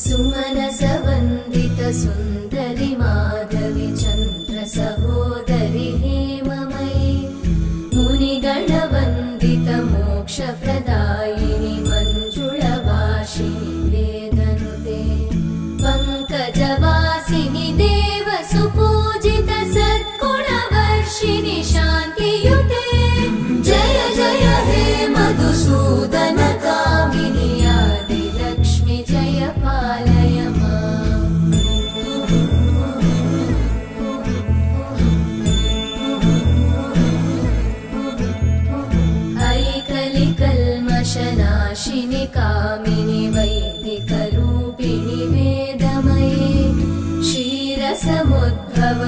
सुमनसवन्दित सुन्दरि माधवि चन्द्र सहोदरि हेममयि मुनिगणवन्दित मोक्षप्रदायिनि मञ्जुळभाषिणि वेदनुते पङ्कजवासिनि देवसुपूजित सद्गुणवर्षिणि शान्तियुते जय जय हे मधुसूदन कामिनि आदिलक्ष्मि जय पालय माम् ऐकलिकल्मषनाशिनि कामिनि वैदिकरूपिणि वेदमये क्षीरसमुद्भव